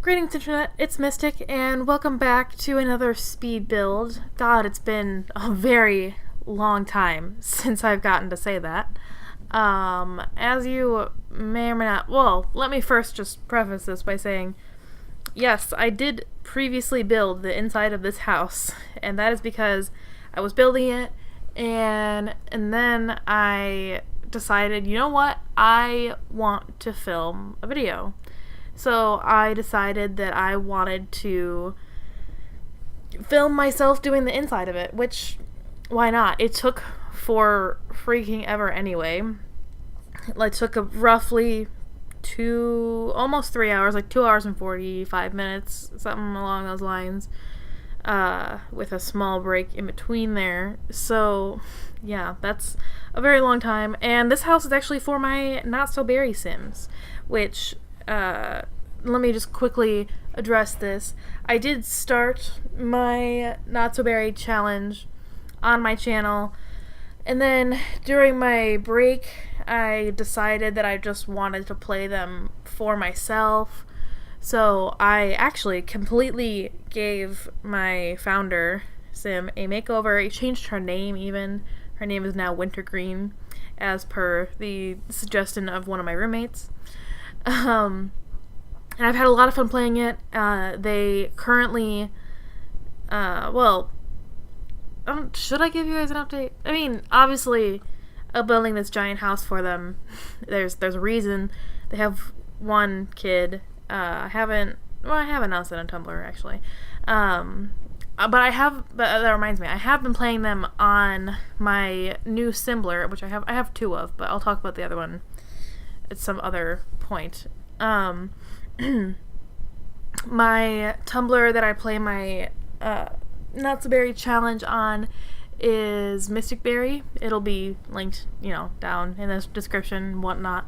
Greetings Internet, it's Mystic, and welcome back to another speed build. God, it's been a very long time since I've gotten to say that. As you may or may not, well, let me first just preface this by saying, yes, I did previously build the inside of this house, and that is because I was building it, and then I decided, you know what, I want to film a video. So I decided that I wanted to film myself doing the inside of it, which, why not? It took for freaking ever anyway. It took roughly almost 3 hours, like 2 hours and 45 minutes, something along those lines, with a small break in between there. So, yeah, that's a very long time. And this house is actually for my Not So Berry Sims, which... let me just quickly address this. I did start my Not So Berry challenge on my channel, and then during my break I decided that I just wanted to play them for myself. So I actually completely gave my founder sim a makeover. I changed her name even. Her name is now Wintergreen, as per the suggestion of one of my roommates. And I've had a lot of fun playing it. They currently, should I give you guys an update? I mean, obviously, building this giant house for them, there's a reason. They have one kid. I haven't announced it on Tumblr, actually. But that reminds me, I have been playing them on my new Simbler, which I have two of, but I'll talk about the other one at some other point. My Tumblr that I play my Not So Berry challenge on is Mystic Berry. It'll be linked, down in the description and whatnot.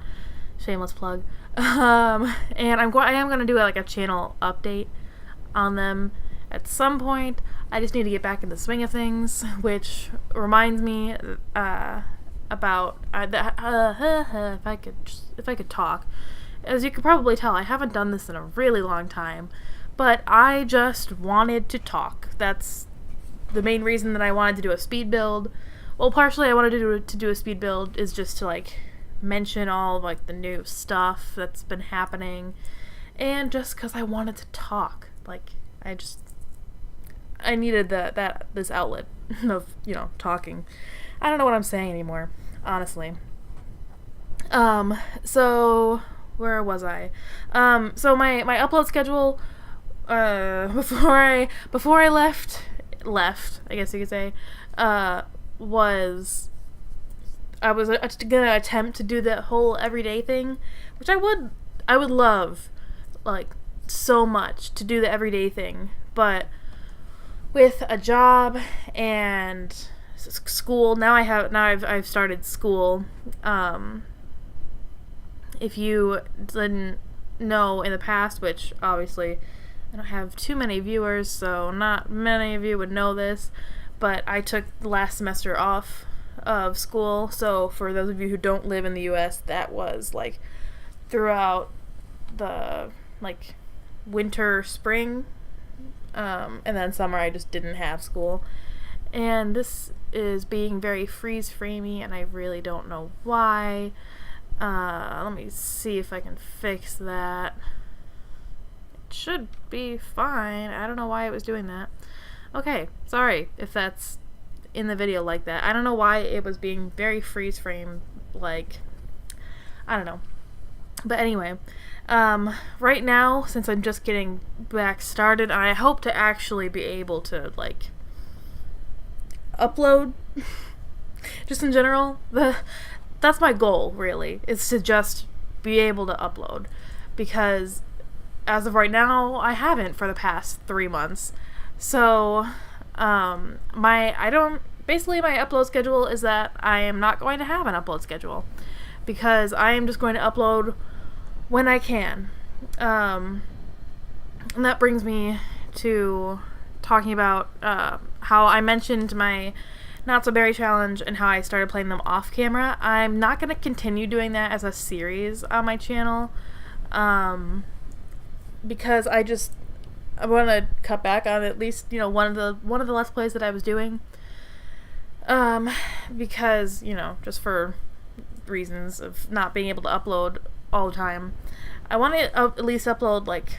Shameless plug. And I am going to do a channel update on them at some point. I just need to get back in the swing of things, which reminds me about if I could talk. As you can probably tell, I haven't done this in a really long time, but I just wanted to talk. That's the main reason that I wanted to do a speed build. Well, partially I wanted to do a speed build is just to mention all of the new stuff that's been happening, and just because I wanted to talk. I needed this outlet of talking. I don't know what I'm saying anymore, honestly. So where was I? So my upload schedule, before I left, I guess you could say, was I was gonna attempt to do the whole everyday thing, which I would love, so much to do the everyday thing, but with a job and school, I've started school. If you didn't know in the past, which obviously I don't have too many viewers, so not many of you would know this, but I took the last semester off of school. So for those of you who don't live in the US, that was throughout the winter, spring, and then summer I just didn't have school. And this is being very freeze-framey, and I really don't know why. Let me see if I can fix that. It should be fine. I don't know why it was doing that. Okay, sorry if that's in the video like that. I don't know why it was being very freeze frame, I don't know. But anyway, right now, since I'm just getting back started, I hope to actually be able to, upload, just in general, that's my goal, really, is to just be able to upload, because as of right now, I haven't for the past 3 months. So, my upload schedule is that I am not going to have an upload schedule, because I am just going to upload when I can. And that brings me to talking about how I mentioned my Not So Berry challenge and how I started playing them off camera. I'm not going to continue doing that as a series on my channel, because I want to cut back on at least, you know, one of the Let's Plays that I was doing. Because, you know, just for reasons of not being able to upload all the time. I want to at least upload like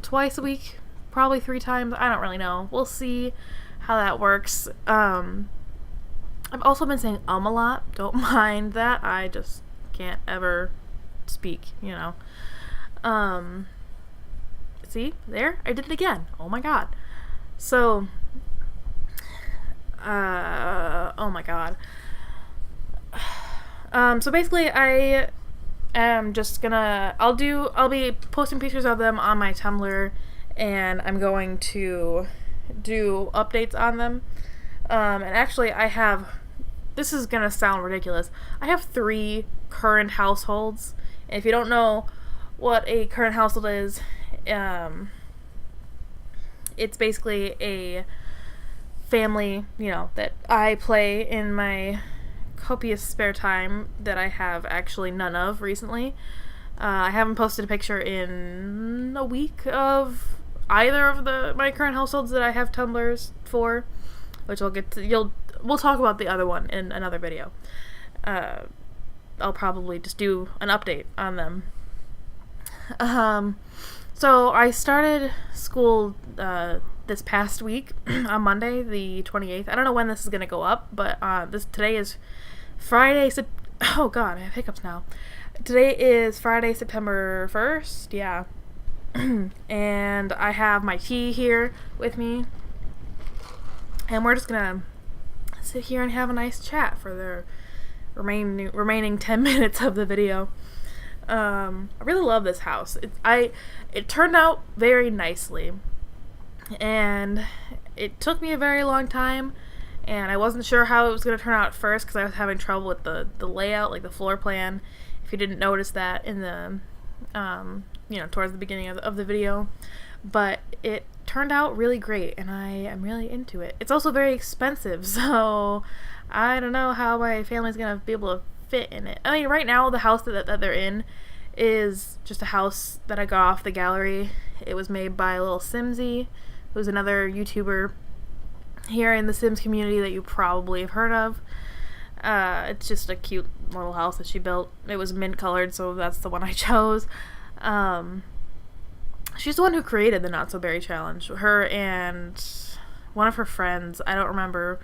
twice a week, probably 3 times. I don't really know. We'll see how that works. I've also been saying a lot. Don't mind that. I just can't ever speak, you know. See? There? I did it again. Oh my god. So, oh my god. So basically I am just gonna, I'll be posting pictures of them on my Tumblr, and I'm going to do updates on them. And actually I have, this is gonna sound ridiculous, I have 3 current households. And if you don't know what a current household is, it's basically a family, you know, that I play in my copious spare time that I have actually none of recently. I haven't posted a picture in a week of either of my current households that I have Tumblrs for, which I'll get to. We'll talk about the other one in another video. I'll probably just do an update on them. So I started school this past week on Monday, the 28th. I don't know when this is gonna go up, but today is Friday. Oh god, I have hiccups now. Today is Friday, September 1st. Yeah. And I have my tea here with me, and we're just gonna sit here and have a nice chat for the remaining 10 minutes of the video. I really love this house. It turned out very nicely, and it took me a very long time, and I wasn't sure how it was going to turn out at first because I was having trouble with the layout, like the floor plan, if you didn't notice that in the you know, towards the beginning of the video. But it turned out really great, and I am really into it. It's also very expensive, so I don't know how my family's going to be able to fit in it. I mean, right now the house that they're in is just a house that I got off the gallery. It was made by Little Simsy, who's another YouTuber here in the Sims community that you probably have heard of. It's just a cute little house that she built. It was mint colored, so that's the one I chose. She's the one who created the Not So Berry Challenge. Her and one of her friends, I don't remember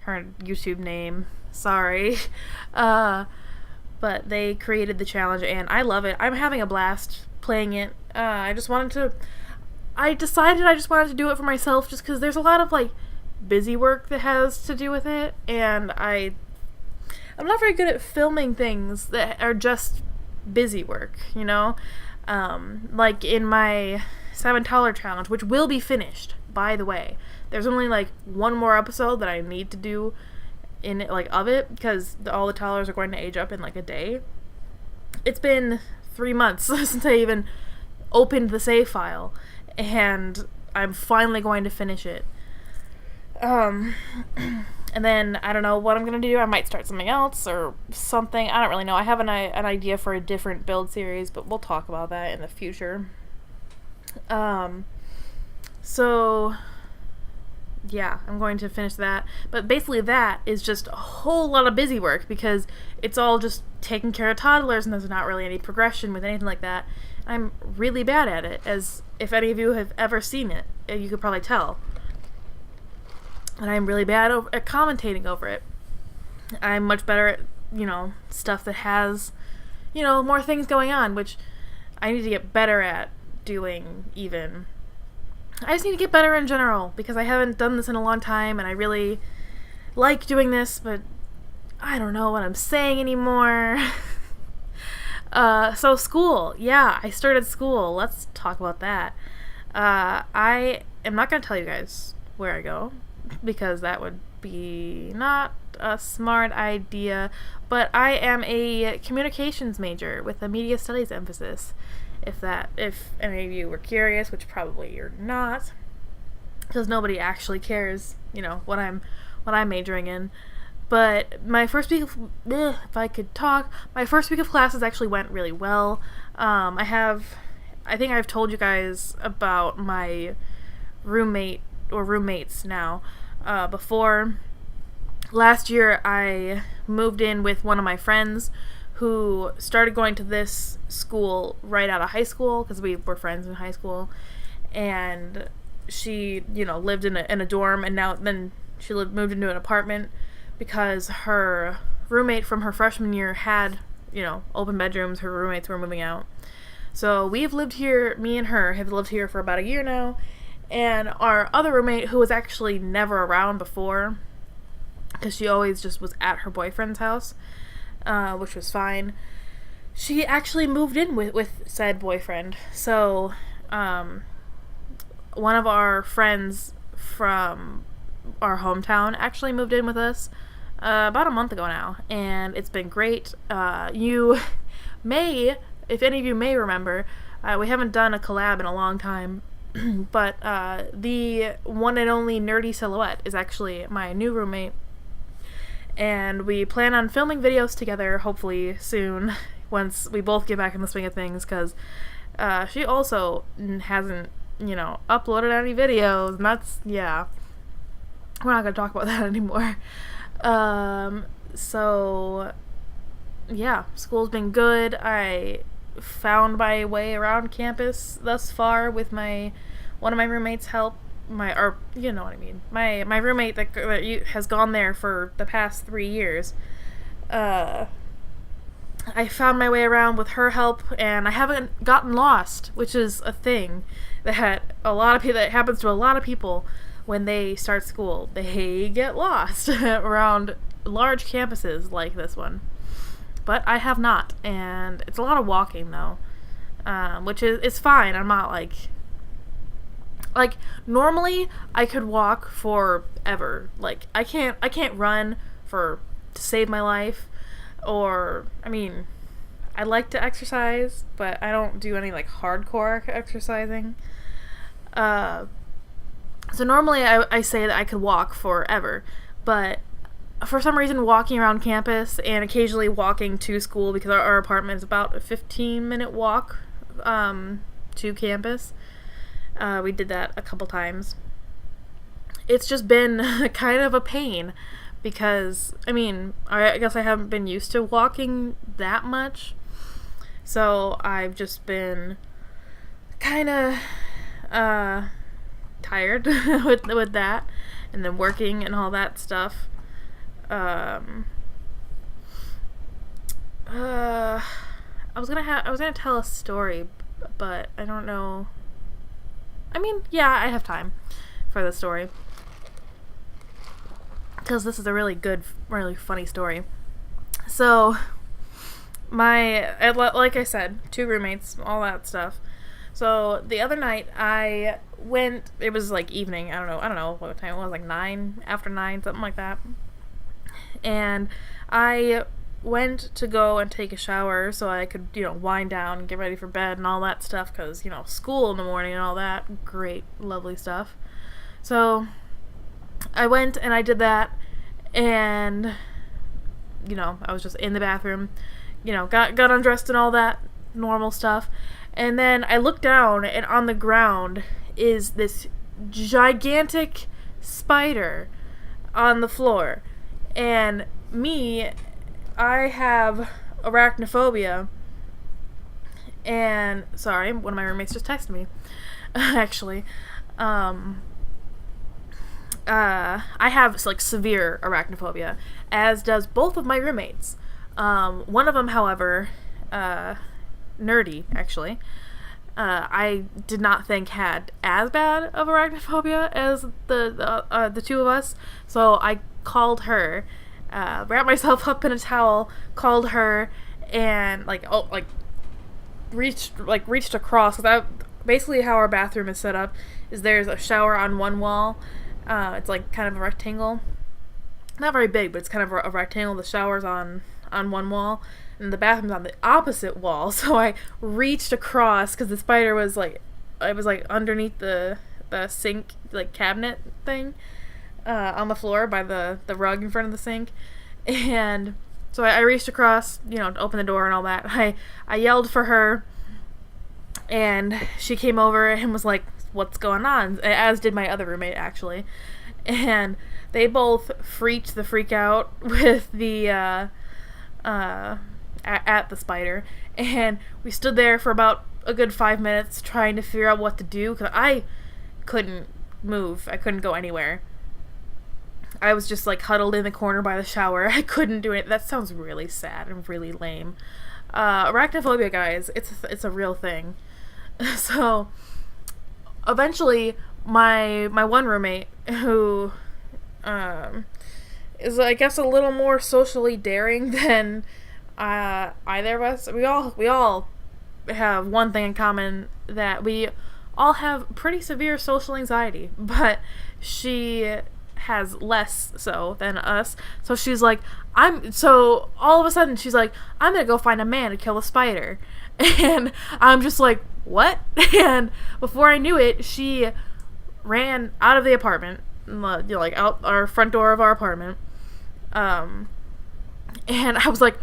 her YouTube name, sorry. But they created the challenge, and I love it. I'm having a blast playing it. I decided I just wanted to do it for myself, just because there's a lot of, like, busy work that has to do with it, and I'm not very good at filming things that are just busy work, you know? Like in my 7 Taller challenge, which will be finished, by the way. There's only, like, 1 more episode that I need to do in it, like, of it, because all the Tallers are going to age up in, like, a day. It's been 3 months since I even opened the save file, and I'm finally going to finish it. And then I don't know what I'm gonna do. I might start something else or something. I don't really know. I have an idea for a different build series, but we'll talk about that in the future. So yeah, I'm going to finish that. But basically that is just a whole lot of busy work, because it's all just taking care of toddlers, and there's not really any progression with anything like that. I'm really bad at it, as if any of you have ever seen it, you could probably tell. And I'm really bad at commentating over it. I'm much better at, you know, stuff that has, you know, more things going on, which I need to get better at doing even. I just need to get better in general, because I haven't done this in a long time, and I really like doing this, but I don't know what I'm saying anymore. So school. Yeah, I started school. Let's talk about that. I am not going to tell you guys where I go, because that would be not a smart idea, but I am a communications major with a media studies emphasis. If any of you were curious, which probably you're not, because nobody actually cares, you know, what I'm majoring in. But my first week of, my first week of classes actually went really well. I I think I've told you guys about my roommate or roommates now. Before last year, I moved in with one of my friends who started going to this school right out of high school because we were friends in high school, and she, lived in a dorm, and then she moved into an apartment because her roommate from her freshman year had, open bedrooms. Her roommates were moving out. So we've lived here, me and her have lived here for about a year now, and our other roommate, who was actually never around before, because she always just was at her boyfriend's house, which was fine, she actually moved in with said boyfriend. So, one of our friends from our hometown actually moved in with us about a month ago now, and it's been great. You may, if any of you may remember, we haven't done a collab in a long time, but the one and only Nerdy Silhouette is actually my new roommate, and we plan on filming videos together, hopefully soon, once we both get back in the swing of things, because she also hasn't, uploaded any videos, and that's, yeah, we're not going to talk about that anymore. So, yeah, school's been good. I found my way around campus thus far with one of my roommates' help. You know what I mean. My roommate that has gone there for the past 3 years. I found my way around with her help, and I haven't gotten lost, which is a thing that happens to a lot of people when they start school. They get lost around large campuses like this one. But I have not, and it's a lot of walking though, which is fine. I'm not like normally I could walk forever. Like I can't run to save my life, or I like to exercise, but I don't do any hardcore exercising. So normally I say that I could walk forever, but for some reason walking around campus and occasionally walking to school, because our apartment is about a 15-minute walk to campus. We did that a couple times. It's just been kind of a pain because, I guess I haven't been used to walking that much. So I've just been kind of tired with that, and then working and all that stuff. I was gonna tell a story, but I don't know. Yeah, I have time for the story, because this is a really good, really funny story. So, like I said, 2 roommates, all that stuff. So the other night I went. It was evening. I don't know what time it was. 9, after 9, something like that. And I went to go and take a shower so I could, wind down and get ready for bed and all that stuff, because, school in the morning and all that great, lovely stuff. So I went and I did that, and, I was just in the bathroom, got undressed and all that normal stuff. And then I looked down, and on the ground is this gigantic spider on the floor. And I have arachnophobia. And, sorry, one of my roommates just texted me, actually. I have, severe arachnophobia, as does both of my roommates. One of them, however, nerdy, actually, I did not think had as bad of arachnophobia as the 2 of us. So I called her, wrapped myself up in a towel, called her, and reached across. Cause basically how our bathroom is set up is there's a shower on one wall. It's kind of a rectangle, not very big, but it's kind of a rectangle. The shower's on one wall, and the bathroom's on the opposite wall. So I reached across because the spider was underneath the sink cabinet thing on the floor by the rug in front of the sink. And so I reached across, to open the door and all that. I yelled for her, And she came over and was like, what's going on? As did my other roommate, actually. And they both freaked the freak out with the, at the spider. And we stood there for about a good 5 minutes trying to figure out what to do, because I couldn't move. I couldn't go anywhere. I was just like huddled in the corner by the shower. I couldn't do it. That sounds really sad and really lame. Arachnophobia, guys, it's a real thing. So eventually my one roommate, who is, I guess, a little more socially daring than either of us. We all have one thing in common, that we all have pretty severe social anxiety, but she has less so than us. So she's like, so all of a sudden she's like, I'm gonna go find a man to kill a spider. And I'm just like, what? And before I knew it, she ran out of the apartment, like out our front door of our apartment. And I was like,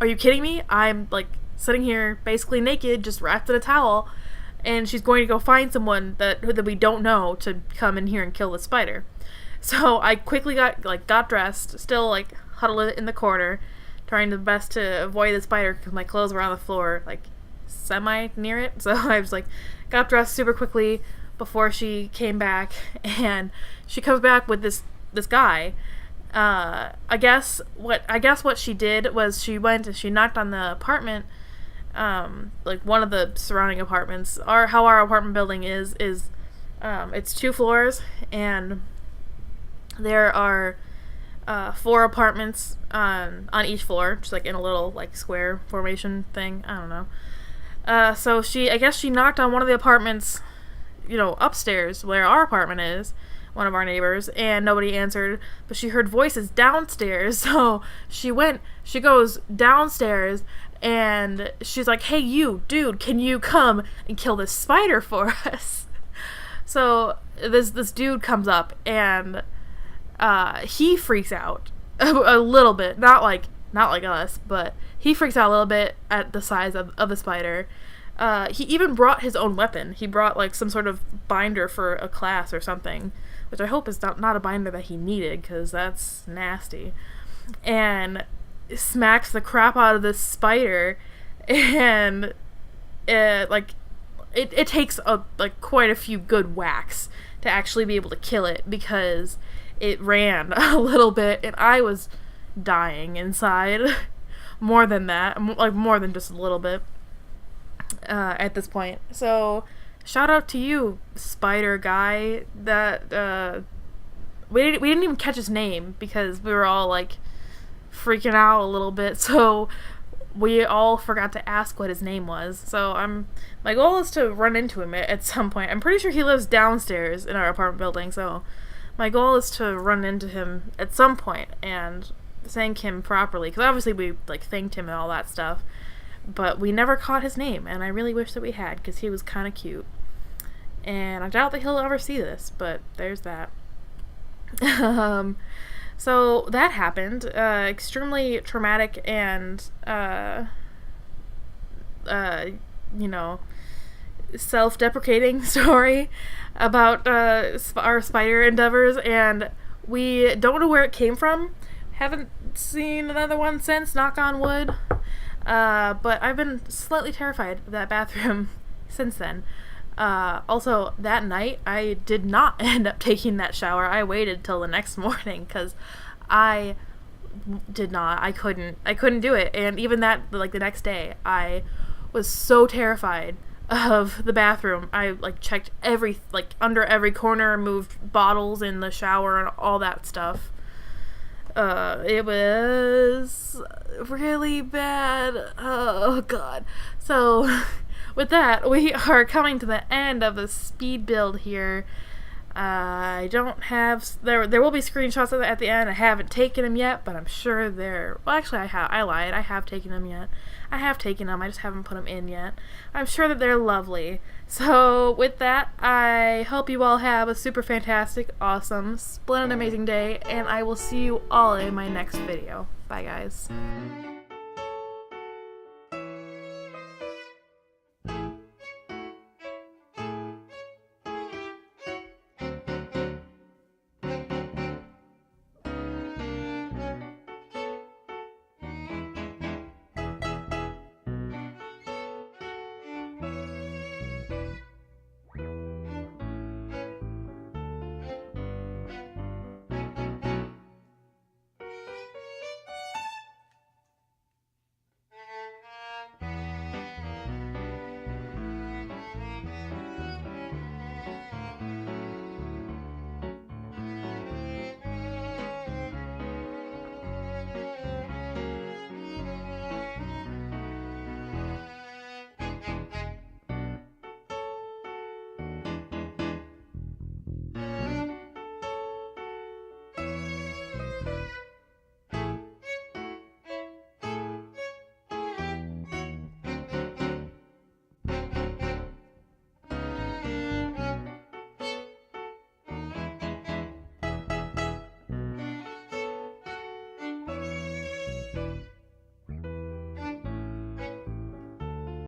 are you kidding me? I'm like sitting here basically naked, just wrapped in a towel, and she's going to go find someone that we don't know to come in here and kill the spider. So I quickly got dressed, still like huddled in the corner, trying the best to avoid the spider because my clothes were on the floor, like semi near it. So I was like, got dressed super quickly before she came back, and she comes back with this guy. I guess what she did was she went and she knocked on the apartment, like one of the surrounding apartments. How our apartment building is it's 2 floors, and there are 4 apartments on each floor, just like in a little like square formation thing. I don't know. So I guess she knocked on one of the apartments, upstairs where our apartment is, one of our neighbors, and nobody answered, but she heard voices downstairs. So she goes downstairs, and she's like, hey, you dude, can you come and kill this spider for us? So this dude comes up, and he freaks out a little bit, not like us, but he freaks out a little bit at the size of the spider. He even brought his own weapon. He brought like some sort of binder for a class or something, which I hope is not a binder that he needed, because that's nasty. And smacks the crap out of this spider, and it takes quite a few good whacks to actually be able to kill it, because it ran a little bit, and I was dying inside. More than that, like more than just a little bit at this point. So shout out to you, spider guy. That we didn't even catch his name because we were all like freaking out a little bit, so we all forgot to ask what his name was. So my goal is to run into him at some point. I'm pretty sure he lives downstairs in our apartment building, so my goal is to run into him at some point and thank him properly, because obviously we like thanked him and all that stuff, but we never caught his name, and I really wish that we had, because he was kind of cute. And I doubt that he'll ever see this, but there's that. So that happened. Extremely traumatic and self-deprecating story about our spider endeavors, and we don't know where it came from. Haven't seen another one since, knock on wood. But I've been slightly terrified of that bathroom since then. Also, that night, I did not end up taking that shower. I waited till the next morning, because I couldn't do it. And even the next day, I was so terrified of the bathroom. I checked under every corner, moved bottles in the shower and all that stuff. It was really bad. Oh god. So with that, we are coming to the end of the speed build here. I don't have, there will be screenshots of it at the end. I haven't taken them yet, but I'm sure actually I lied. I have taken them yet. I have taken them, I just haven't put them in yet. I'm sure that they're lovely. So with that, I hope you all have a super fantastic, awesome, splendid, amazing day, and I will see you all in my next video. Bye guys.